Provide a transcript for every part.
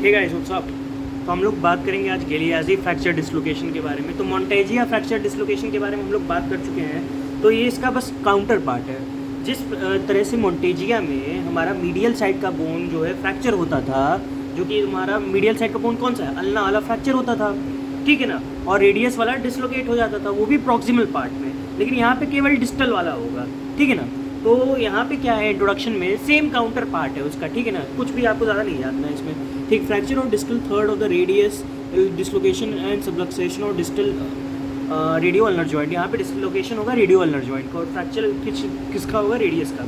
ठीक है यूसुफ साहब, तो हम लोग बात करेंगे आज गैलियाजी फ्रैक्चर डिस्लोकेशन के बारे में। तो मोंटेजिया फ्रैक्चर डिस्लोकेशन के बारे में हम लोग बात कर चुके हैं, तो ये इसका बस काउंटर पार्ट है। जिस तरह से मोंटेजिया में हमारा मीडियल साइड का बोन जो है फ्रैक्चर होता था, जो कि हमारा मीडियल साइड का बोन कौन सा है, अल्ना वाला फ्रैक्चर होता था, ठीक है ना, और रेडियस वाला डिसलोकेट हो जाता था, वो भी प्रॉक्सिमल पार्ट में। लेकिन यहाँ पे केवल डिस्टल वाला होगा, ठीक है ना। तो यहाँ पे क्या है, इंट्रोडक्शन में सेम काउंटर पार्ट है उसका, ठीक है ना, कुछ भी आपको ज़्यादा नहीं जानना है इसमें, ठीक। Fracture of distal third of the radius, dislocation and subluxation of distal radio ulnar joint. यहाँ पे डिसलोकेशन होगा रेडियो अल्नर जॉइंट का, और फ्रैक्चर किसका होगा, रेडियस का।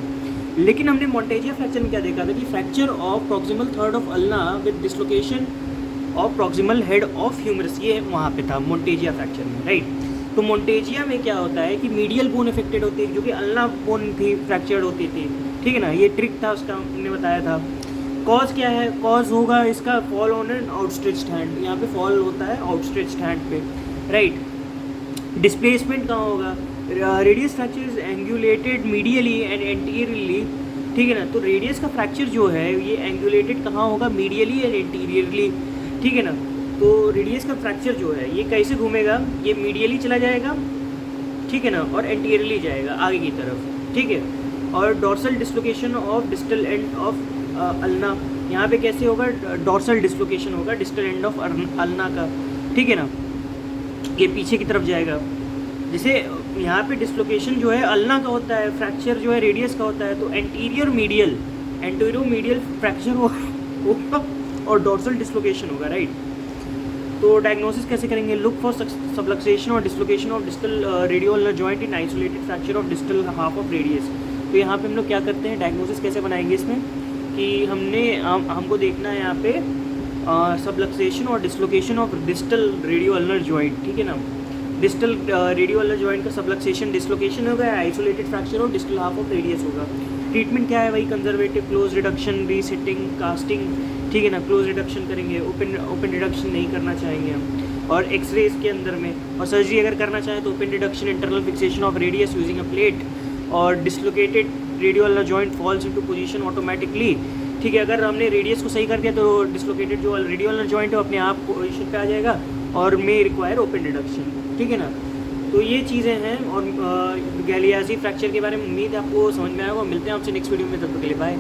लेकिन हमने मोंटेजिया फ्रैक्चर में क्या देखा था कि fracture of proximal third of ulna with dislocation of proximal head of humerus, ये वहाँ पे था मोंटेजिया फ्रैक्चर में, राइट। तो मोंटेजिया में क्या होता है कि मीडियल बोन अफेक्टेड होती है, जो कि अल्ना बोन थी फ्रैक्चर्ड होती थी, ठीक है ना। ये ट्रिक था उसका, हमने बताया था। कॉज क्या है, कॉज होगा इसका fall on an outstretched hand, यहाँ पे फॉल होता है आउटस्ट्रेच्ड हैंड पे, राइट। डिस्प्लेसमेंट कहाँ होगा, radius fracture is angulated medially and anteriorly, ठीक है ना। तो रेडियस का फ्रैक्चर जो है ये एंगुलेटेड कहाँ होगा, मीडियली एंड एंटीरियरली, ठीक है ना। तो रेडियस का फ्रैक्चर जो है ये कैसे घूमेगा, ये मीडियली चला जाएगा, ठीक है ना, और एंटीरियरली जाएगा आगे की तरफ, ठीक है। और dorsal dislocation of distal end of ulna, यहाँ पे कैसे होगा, डॉर्सल डिसलोकेशन होगा डिस्टल एंड ऑफ अल्ना का, ठीक है ना, ये पीछे की तरफ जाएगा। जैसे यहाँ पे डिसलोकेशन जो है अल्ना का होता है, फ्रैक्चर जो है रेडियस का होता है, तो एंटीरियर मीडियल फ्रैक्चर होगा और डॉर्सल डिसलोकेशन होगा, राइट। तो डायग्नोसिस कैसे करेंगे, लुक फॉर सबलक्सेशन और dislocation of distal radio ulnar joint in isolated fracture of distal half of radius. तो यहाँ पे हम लोग क्या करते हैं, डायग्नोसिस कैसे बनाएंगे इसमें कि हमको देखना है यहाँ पे सबलक्सेशन और dislocation of distal radio ulnar joint, ठीक है ना। डिस्टल रेडियो अल्नर जॉइंट का सबलक्सेशन डिसलोकेशन होगा, आइसोलेटेड फ्रैक्चर और डिस्टल हाफ ऑफ रेडियस होगा। ट्रीटमेंट क्या है, वही conservative, close reduction, resetting, casting, ठीक है ना। क्लोज रिडक्शन करेंगे, ओपन रिडक्शन नहीं करना चाहेंगे हम, और एक्सरे इसके अंदर में। और सर्जरी अगर करना चाहें तो open reduction, internal fixation of radius using a plate, और dislocated radio ulnar joint falls into position automatically, ठीक है। अगर हमने रेडियस को सही कर दिया तो डिसलोकेटेड जो रेडियो अल्नर जॉइंट है अपने आप पोजीशन पे आ जाएगा, और मे रिक्वायर ओपन रिडक्शन, ठीक है ना। तो ये चीज़ें हैं, और गैलियाजी फ्रैक्चर के बारे में उम्मीद है आपको समझ में आएगा। मिलते हैं आपसे नेक्स्ट वीडियो में, तब तक के लिए बाय।